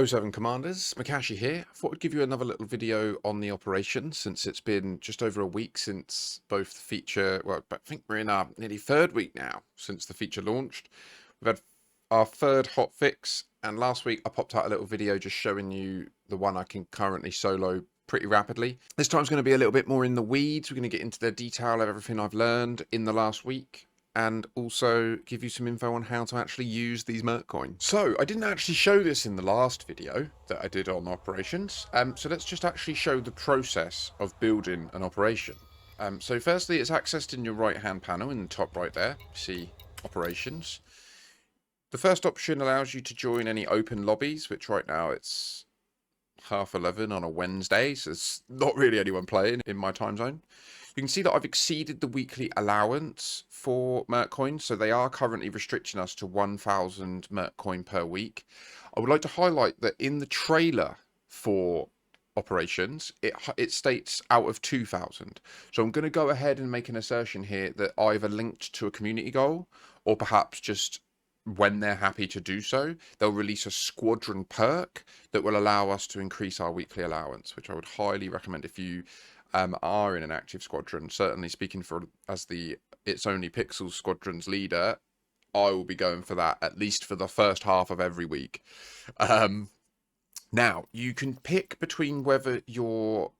07 Commanders, Makashi here. I thought I'd give you another little video on the operation since it's been just over a week since both the feature, well, I think we're in our nearly third week now since the feature launched. We've had our third hot fix, and last week I popped out a little video just showing you the one I can currently solo pretty rapidly. This time's going to be a little bit more in the weeds. We're going to get into the detail of everything I've learned in the last week, and also give you some info on how to actually use these Merc Coins. So I didn't actually show this in the last video that I did on operations, so let's just actually show the process of building an operation. So firstly, it's accessed in your right hand panel in the top right there. See operations. The first option allows you to join any open lobbies, which right now it's 11:30 on a Wednesday, so there's not really anyone playing in my time zone. You can see that I've exceeded the weekly allowance for Merc Coin, so they are currently restricting us to 1,000 Merc Coin per week. I would like to highlight that in the trailer for operations, it states out of 2,000. So I'm going to go ahead and make an assertion here that either linked to a community goal or perhaps just when they're happy to do so, they'll release a squadron perk that will allow us to increase our weekly allowance, which I would highly recommend if you are in an active squadron. Certainly speaking for as the It's Only Pixels squadron's leader, I will be going for that at least for the first half of every week. Now, you can pick between whether your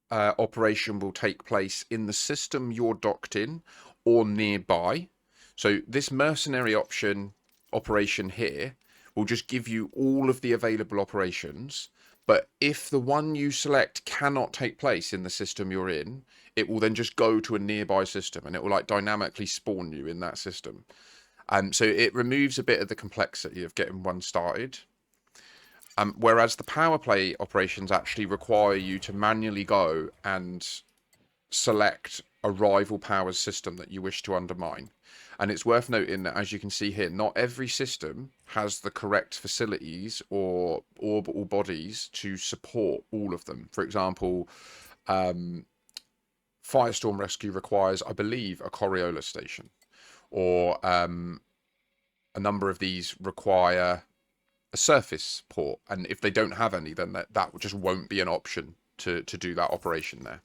operation will take place in the system you're docked in or nearby. So this mercenary operation here will just give you all of the available operations. But if the one you select cannot take place in the system you're in, it will then just go to a nearby system and it will like dynamically spawn you in that system. So it removes a bit of the complexity of getting one started. Whereas the power play operations actually require you to manually go and select a rival power's system that you wish to undermine. And it's worth noting that, as you can see here, not every system has the correct facilities or orbital bodies to support all of them. For example, Firestorm Rescue requires, I believe, a Coriolis station, or a number of these require a surface port, and if they don't have any, then that just won't be an option to do that operation there.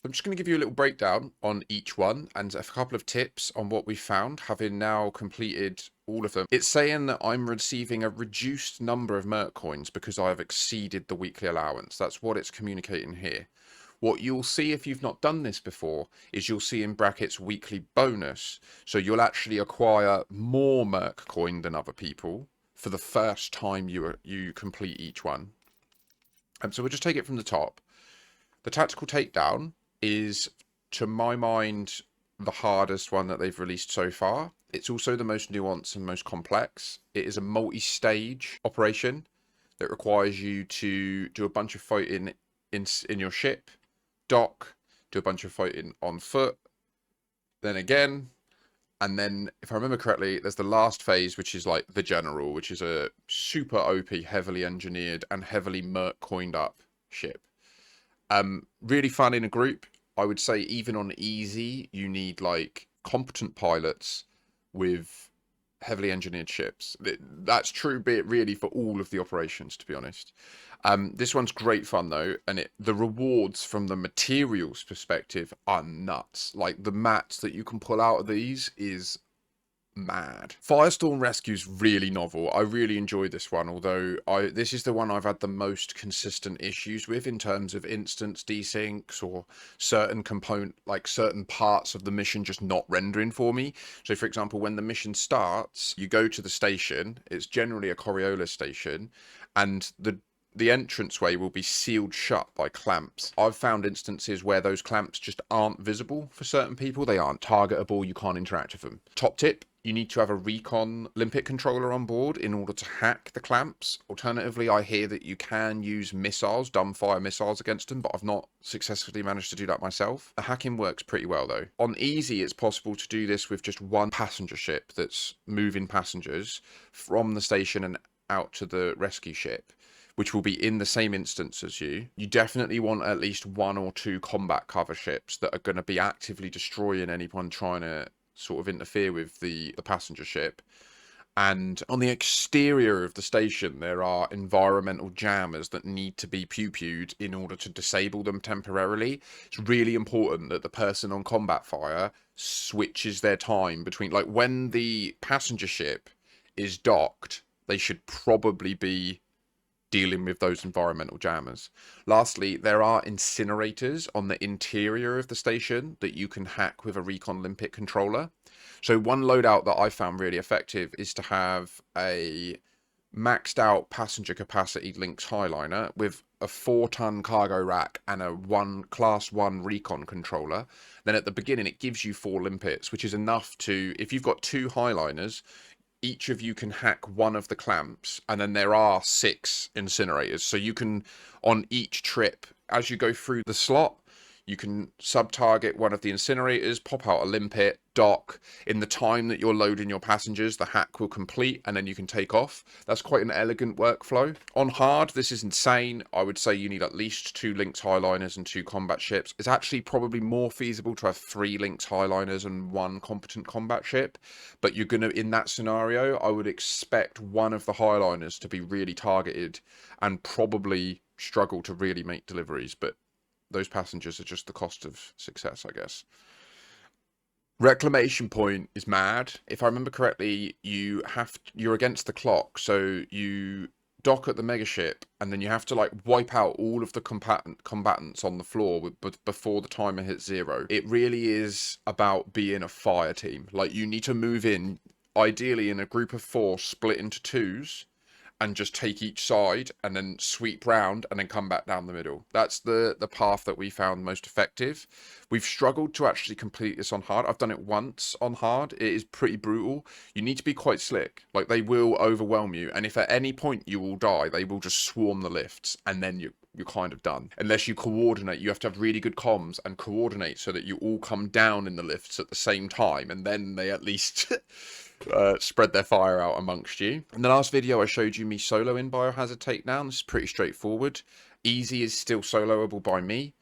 I'm just going to give you a little breakdown on each one and a couple of tips on what we found, having now completed all of them. It's saying that I'm receiving a reduced number of Merc Coins because I have exceeded the weekly allowance. That's what it's communicating here. What you'll see if you've not done this before is you'll see in brackets weekly bonus. So you'll actually acquire more Merc Coin than other people for the first time you complete each one. So we'll just take it from the top. The tactical takedown is, to my mind, the hardest one that they've released so far. It's also the most nuanced and most complex. It is a multi-stage operation that requires you to do a bunch of fighting in your ship, dock, do a bunch of fighting on foot, then again, and then, if I remember correctly, there's the last phase, which is like the General, which is a super OP, heavily engineered and heavily Merc coined up ship. Really fun in a group. I would say even on easy, you need like competent pilots with heavily engineered ships. That's true, be it really for all of the operations, to be honest. This one's great fun though, and the rewards from the materials perspective are nuts. Like the mats that you can pull out of these is mad. Firestorm Rescue's really novel. I really enjoyed this one, although this is the one I've had the most consistent issues with in terms of instance desyncs or certain certain parts of the mission just not rendering for me. So for example, when the mission starts, you go to the station, it's generally a Coriolis station, and the entranceway will be sealed shut by clamps. I've found instances where those clamps just aren't visible for certain people. They aren't targetable. You can't interact with them. Top tip, you need to have a recon limpet controller on board in order to hack the clamps. Alternatively, I hear that you can use missiles, dumbfire missiles against them, but I've not successfully managed to do that myself. The hacking works pretty well though. On easy, it's possible to do this with just one passenger ship that's moving passengers from the station and out to the rescue ship, which will be in the same instance as you. You definitely want at least one or two combat cover ships that are going to be actively destroying anyone trying to sort of interfere with the passenger ship. And on the exterior of the station, there are environmental jammers that need to be pew-pewed in order to disable them temporarily. It's really important that the person on combat fire switches their time between, like, when the passenger ship is docked, they should probably be dealing with those environmental jammers. Lastly, there are incinerators on the interior of the station that you can hack with a Recon Limpet controller. So one loadout that I found really effective is to have a maxed out passenger capacity Lynx Highliner with a 4-ton cargo rack and a class 1 recon controller. Then at the beginning it gives you 4 limpets, which is enough to, if you've got 2 Highliners, each of you can hack one of the clamps, and then there are 6 incinerators. So you can, on each trip, as you go through the slot, you can sub-target one of the incinerators, pop out a limpet, dock. In the time that you're loading your passengers, the hack will complete, and then you can take off. That's quite an elegant workflow. On hard, this is insane. I would say you need at least 2 Lynx Highliners and 2 combat ships. It's actually probably more feasible to have 3 Lynx Highliners and 1 competent combat ship. But you're going to, in that scenario, I would expect one of the Highliners to be really targeted and probably struggle to really make deliveries. But those passengers are just the cost of success, I guess. Reclamation point is mad. If I remember correctly, you're against the clock, so you dock at the megaship, and then you have to like wipe out all of the combatants on the floor before the timer hits 0. It really is about being a fire team. Like, you need to move in, ideally in a group of 4, split into 2s, and just take each side and then sweep round and then come back down the middle. That's the path that we found most effective. We've struggled to actually complete this on hard. I've done it once on hard. It is pretty brutal. You need to be quite slick. Like, they will overwhelm you, and if at any point you will die, they will just swarm the lifts, and then you're kind of done. Unless you coordinate, you have to have really good comms and coordinate so that you all come down in the lifts at the same time, and then they at least spread their fire out amongst you. In the last video, I showed you me soloing Biohazard Takedown. This is pretty straightforward. Easy is still soloable by me.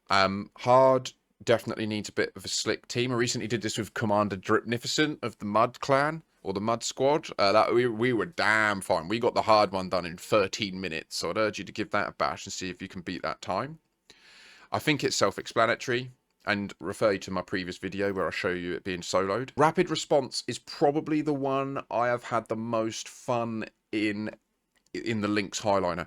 Hard definitely needs a bit of a slick team. I recently did this with Commander Dripnificent of the Mud Clan, or the Mud Squad. That we were damn fine. We got the hard one done in 13 minutes, so I'd urge you to give that a bash and see if you can beat that time. I think it's self-explanatory, and refer you to my previous video where I show you it being soloed. Rapid response is probably the one I have had the most fun in the Lynx Highliner.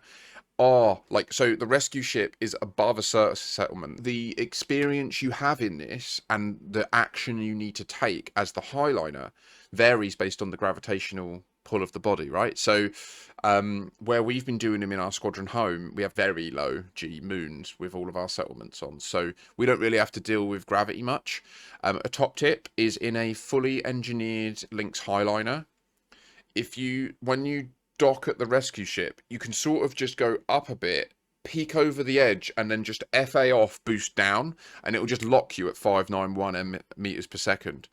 So the rescue ship is above a certain settlement. The experience you have in this and the action you need to take as the Highliner varies based on the gravitational pull of the body, right? So where we've been doing them in our squadron home, we have very low G moons with all of our settlements on, so we don't really have to deal with gravity much. A top tip is in a fully engineered Lynx Highliner, when you dock at the rescue ship, you can sort of just go up a bit, peek over the edge, and then just FA off, boost down, and it will just lock you at 591 meters per second.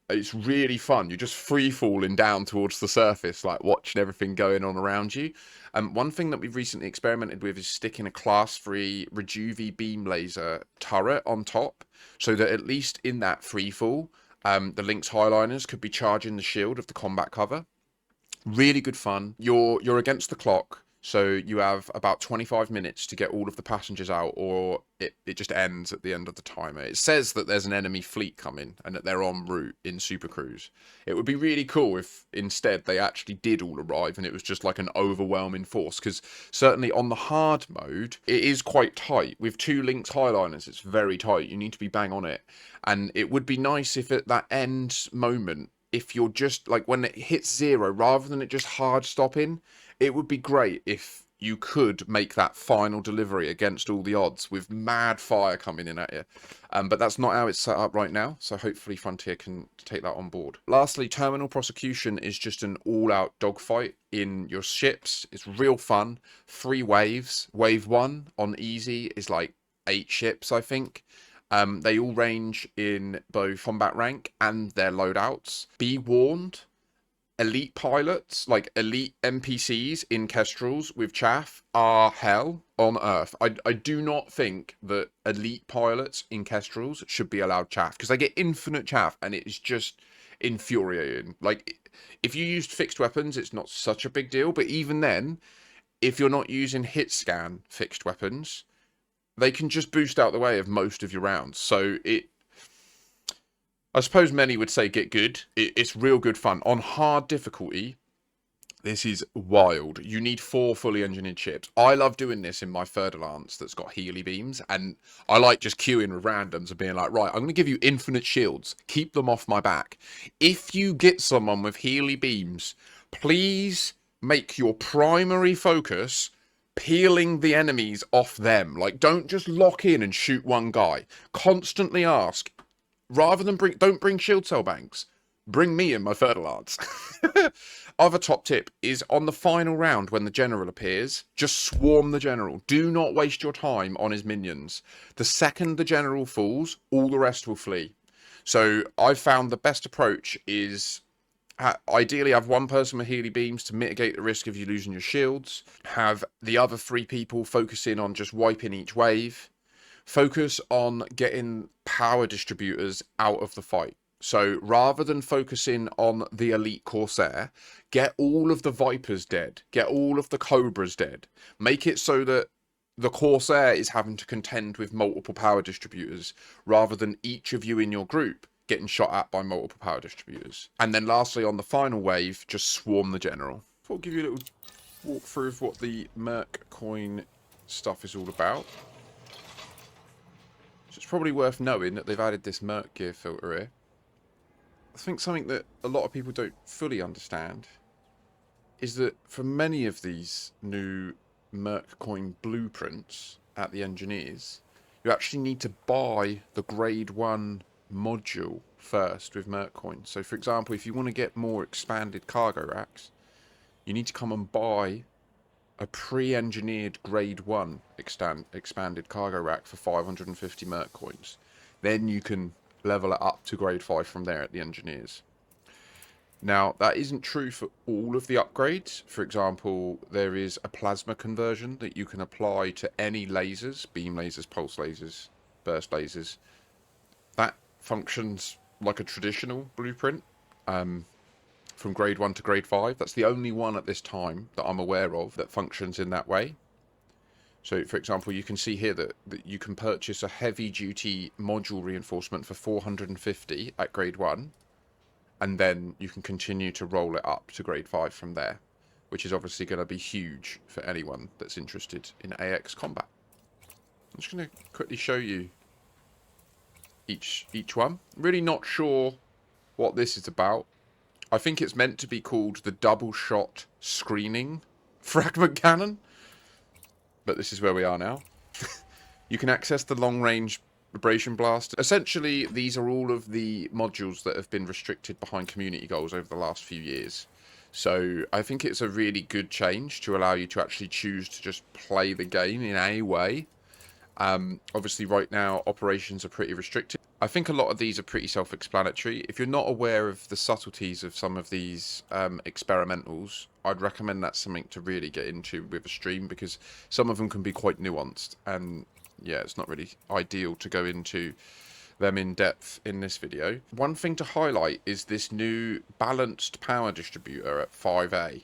It's really fun. You're just free falling down towards the surface, like watching everything going on around you. One thing that we've recently experimented with is sticking a class 3 Rejuvi beam laser turret on top, so that at least in that free fall, the Lynx Highliners could be charging the shield of the combat cover. Really good fun. You're against the clock, so you have about 25 minutes to get all of the passengers out, or it just ends at the end of the timer. It says that there's an enemy fleet coming and that they're en route in Super Cruise. It would be really cool if instead they actually did all arrive and it was just like an overwhelming force, because certainly on the hard mode it is quite tight. With 2 Lynx Highliners, it's very tight. You need to be bang on it, and it would be nice if at that end moment, if you're just like, when it hits 0, rather than it just hard stopping, it would be great if you could make that final delivery against all the odds with mad fire coming in at you. But that's not how it's set up right now, so hopefully Frontier can take that on board. Lastly, terminal prosecution is just an all-out dogfight in your ships. It's real fun. 3 waves. Wave 1 on easy is like 8 ships, I think. They all range in both combat rank and their loadouts. Be warned, elite pilots, like elite NPCs in Kestrels with chaff, are hell on earth. I do not think that elite pilots in Kestrels should be allowed chaff, because they get infinite chaff and it is just infuriating. Like, If you used fixed weapons, it's not such a big deal. But even then, if you're not using hit scan fixed weapons, they can just boost out the way of most of your rounds. So I suppose many would say get good. It's real good fun. On hard difficulty, this is wild. You need 4 fully engineered ships. I love doing this in my third lance that's got Healy beams, and I like just queuing with randoms and being like, right, I'm going to give you infinite shields. Keep them off my back. If you get someone with Healy beams, please make your primary focus peeling the enemies off them. Like, don't just lock in and shoot one guy. Constantly ask, rather than don't bring shield cell banks. Bring me in my third lance. Other top tip is on the final round when the general appears, just swarm the general. Do not waste your time on his minions. The second the general falls, all the rest will flee. So I've found the best approach is ideally have one person with Healy beams to mitigate the risk of you losing your shields. Have the other 3 people focus in on just wiping each wave. Focus on getting power distributors out of the fight. So rather than focusing on the elite Corsair, get all of the Vipers dead. Get all of the Cobras dead. Make it so that the Corsair is having to contend with multiple power distributors rather than each of you in your group getting shot at by multiple power distributors. And then lastly, on the final wave, just swarm the general. I'll give you a little walkthrough of what the Merc Coin stuff is all about. So it's probably worth knowing that they've added this Merc gear filter here. I think something that a lot of people don't fully understand is that for many of these new Merc Coin blueprints at the engineers, you actually need to buy the grade 1 module first with Merc Coin. So for example, if you want to get more expanded cargo racks, you need to come and buy a pre-engineered grade 1 expanded cargo rack for 550 Merc Coins. Then you can level it up to grade 5 from there at the engineers. Now, that isn't true for all of the upgrades. For example, there is a plasma conversion that you can apply to any lasers, beam lasers, pulse lasers, burst lasers. That functions like a traditional blueprint from grade 1 to grade 5. That's the only one at this time that I'm aware of that functions in that way. So, for example, you can see here that you can purchase a heavy-duty module reinforcement for 450 at grade 1, and then you can continue to roll it up to grade 5 from there, which is obviously going to be huge for anyone that's interested in AX combat. I'm just going to quickly show you each one. I'm really not sure what this is about. I think it's meant to be called the double-shot screening fragment cannon. But this is where we are now. You can access the long-range vibration blast. Essentially, these are all of the modules that have been restricted behind community goals over the last few years. So I think it's a really good change to allow you to actually choose to just play the game in a way. Obviously, right now, operations are pretty restricted. I think a lot of these are pretty self-explanatory. If you're not aware of the subtleties of some of these experimentals, I'd recommend that's something to really get into with a stream, because some of them can be quite nuanced. And yeah, it's not really ideal to go into them in depth in this video. One thing to highlight is this new balanced power distributor at 5A.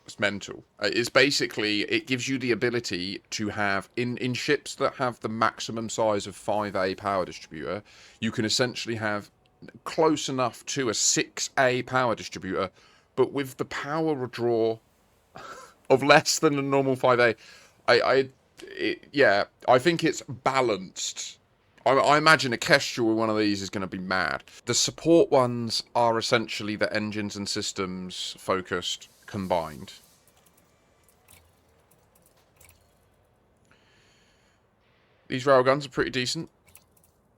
It's mental. It's basically, it gives you the ability to have, in ships that have the maximum size of 5A power distributor, you can essentially have close enough to a 6A power distributor, but with the power draw of less than a normal 5A. Yeah, I think it's balanced. I imagine a Kestrel with one of these is going to be mad. The support ones are essentially the engines and systems focused combined. These railguns are pretty decent.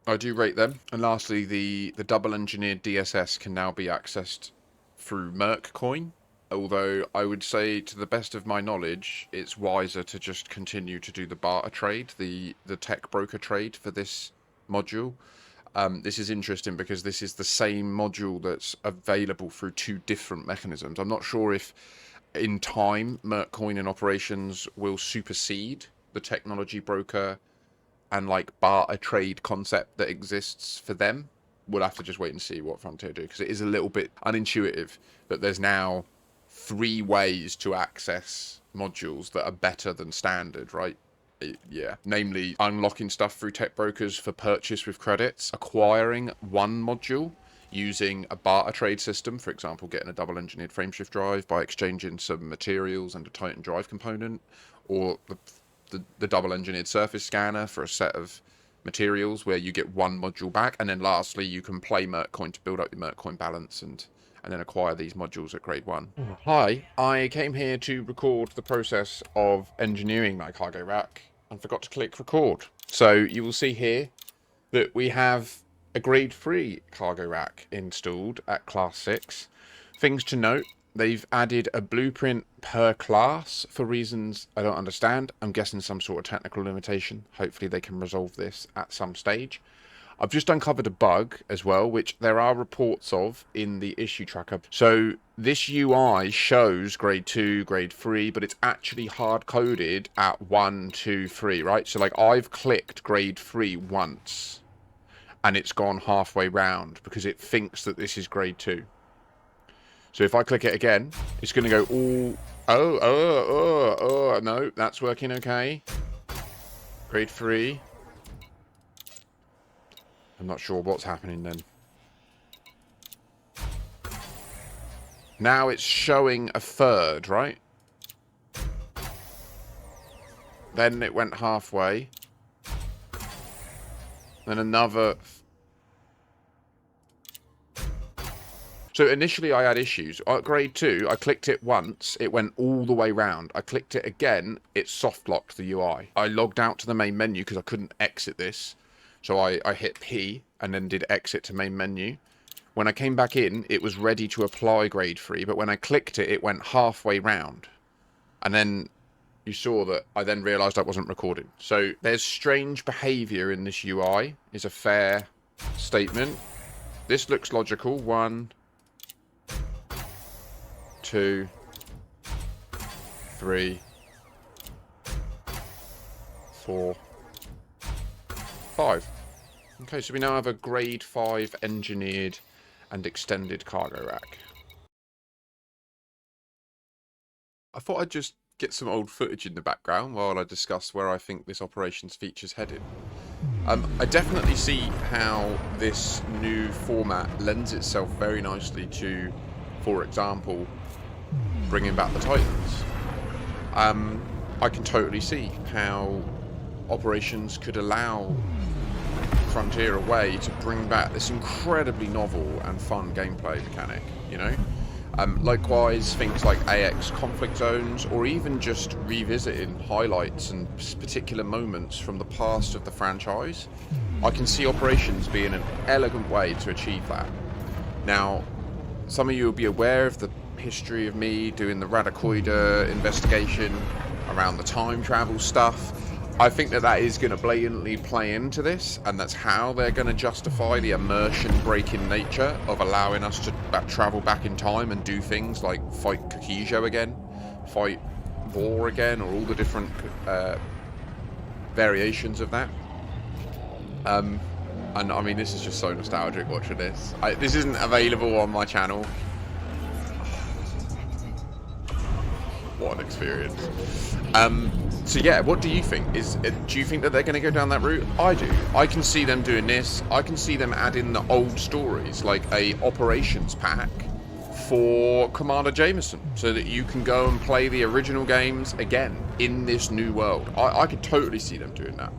I do rate them. And lastly, the double engineered DSS can now be accessed through Merc Coin. Although I would say, to the best of my knowledge, it's wiser to just continue to do the barter trade, the tech broker trade for this module. This is interesting because this is the same module that's available through 2 different mechanisms. I'm not sure if in time Merc Coin and operations will supersede the technology broker and like barter trade concept that exists for them. we'll have to just wait and see what Frontier do, because it is a little bit unintuitive that there's now 3 ways to access modules that are better than standard, right? Yeah, namely unlocking stuff through tech brokers for purchase with credits, acquiring one module using a barter trade system, for example, getting a double engineered frameshift drive by exchanging some materials and a Titan drive component, or the double engineered surface scanner for a set of materials where you get one module back, and then lastly you can play Merc Coin to build up your Merc Coin balance and then acquire these modules at grade 1. Hi, I came here to record the process of engineering my cargo rack and forgot to click record. So you will see here that we have a grade 3 cargo rack installed at class 6. Things to note: they've added a blueprint per class for reasons I don't understand. I'm guessing some sort of technical limitation. Hopefully they can resolve this at some stage. I've just uncovered a bug as well, which there are reports of in the issue tracker. So this UI shows grade 2, grade 3, but it's actually hard-coded at 1, 2, 3, right? So like I've clicked grade 3 once, and it's gone halfway round because it thinks that this is grade 2. So if I click it again, it's going to go all... Oh, no, that's working okay. Grade 3. I'm not sure what's happening then. Now it's showing a third, right? Then it went halfway. Then another... So initially I had issues. At grade 2, I clicked it once, it went all the way round. I clicked it again, it soft locked the UI. I logged out to the main menu because I couldn't exit this. So I hit P and then did exit to main menu. When I came back in, it was ready to apply grade 3, but when I clicked it, it went halfway round. And then you saw that I then realised I wasn't recording. So there's strange behaviour in this UI, is a fair statement. This looks logical. 1, 2, 3, 4, 5. Okay, so we now have a grade 5 engineered and extended cargo rack. I thought I'd just get some old footage in the background while I discuss where I think this operations feature's headed. I definitely see how this new format lends itself very nicely to, for example, bringing back the Titans. I can totally see how operations could allow Frontier a way to bring back this incredibly novel and fun gameplay mechanic, you know? Likewise, things like AX conflict zones, or even just revisiting highlights and particular moments from the past of the franchise. I can see operations being an elegant way to achieve that. Now, some of you will be aware of the history of me doing the Thargoid investigation around the time travel stuff. I think that is going to blatantly play into this, and that's how they're going to justify the immersion-breaking nature of allowing us to travel back in time and do things like fight Kokijo again, fight Vor again, or all the different variations of that. And I mean, this is just so nostalgic watching this. This isn't available on my channel. What an experience. So yeah, what do you think? Do you think that they're going to go down that route? I do. I can see them doing this. I can see them adding the old stories, like a operations pack for Commander Jameson, so that you can go and play the original games again in this new world. I could totally see them doing that.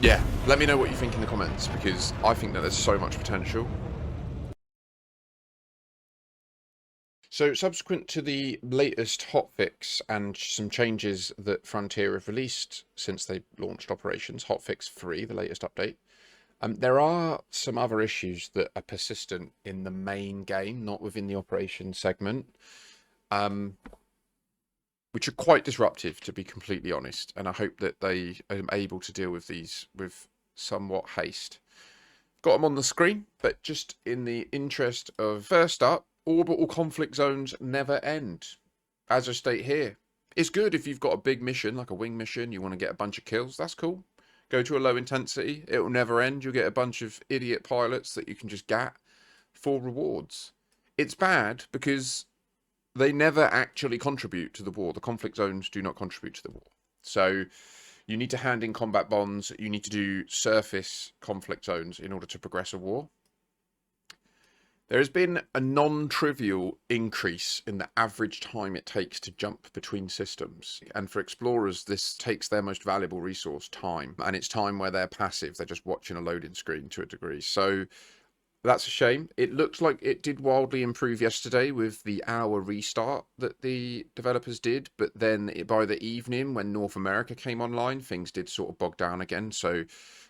Yeah, let me know what you think in the comments, because I think that there's so much potential. So, subsequent to the latest hotfix and some changes that Frontier have released since they launched Operations, Hotfix 3, the latest update, there are some other issues that are persistent in the main game, not within the Operations segment, which are quite disruptive, to be completely honest, and I hope that they are able to deal with these with somewhat haste. Got them on the screen, but just in the interest of, first up, orbital conflict zones never end. As I state here, it's good if you've got a big mission, like a wing mission, you want to get a bunch of kills, that's cool. Go to a low intensity. It will never end. You'll get a bunch of idiot pilots that you can just get for rewards. It's bad because they never actually contribute to the war. The conflict zones do not contribute to the war. So you need to hand in combat bonds. You need to do surface conflict zones in order to progress a war. There has been a non-trivial increase in the average time it takes to jump between systems. And for explorers, this takes their most valuable resource, time. And it's time where they're passive. They're just watching a loading screen to a degree. So that's a shame. It looks like it did wildly improve yesterday with the hour restart that the developers did. But then by the evening, when North America came online, things did sort of bog down again. So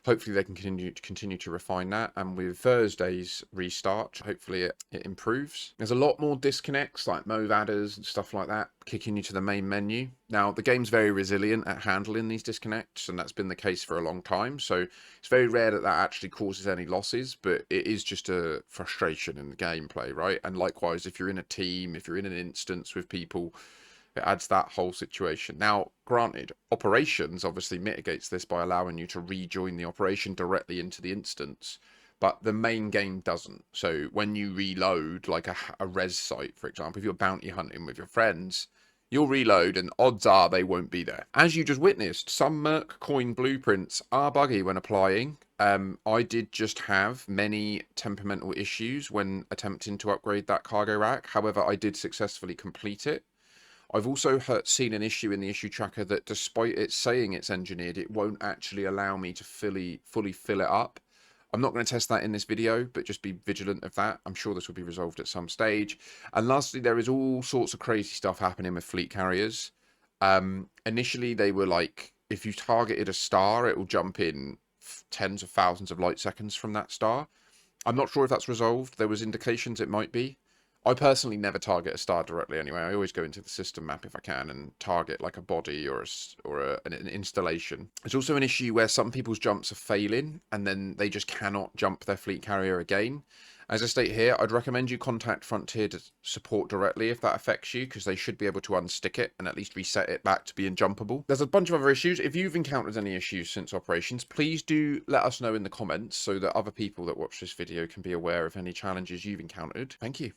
hopefully they can continue to refine that. And with Thursday's restart, hopefully it improves. There's a lot more disconnects like move adders and stuff like that kicking you to the main menu. Now, the game's very resilient at handling these disconnects, and that's been the case for a long time. So it's very rare that that actually causes any losses, but it is just a frustration in the gameplay, right? And likewise, if you're in a team, if you're in an instance with people, it adds that whole situation. Now, granted, operations obviously mitigates this by allowing you to rejoin the operation directly into the instance, but the main game doesn't. So when you reload, like a res site, for example, if you're bounty hunting with your friends, you'll reload and odds are they won't be there. As you just witnessed, some Merc Coin blueprints are buggy when applying. I did just have many temperamental issues when attempting to upgrade that cargo rack. However, I did successfully complete it. I've also seen an issue in the issue tracker that despite it saying it's engineered, it won't actually allow me to fully fill it up. I'm not going to test that in this video, but just be vigilant of that. I'm sure this will be resolved at some stage. And lastly, there is all sorts of crazy stuff happening with fleet carriers. Initially, they were like, if you targeted a star, it will jump in tens of thousands of light seconds from that star. I'm not sure if that's resolved. There was indications it might be. I personally never target a star directly anyway. I always go into the system map if I can and target like a body or an installation. There's also an issue where some people's jumps are failing and then they just cannot jump their fleet carrier again. As I state here, I'd recommend you contact Frontier support directly if that affects you, because they should be able to unstick it and at least reset it back to being jumpable. There's a bunch of other issues. If you've encountered any issues since operations, please do let us know in the comments so that other people that watch this video can be aware of any challenges you've encountered. Thank you.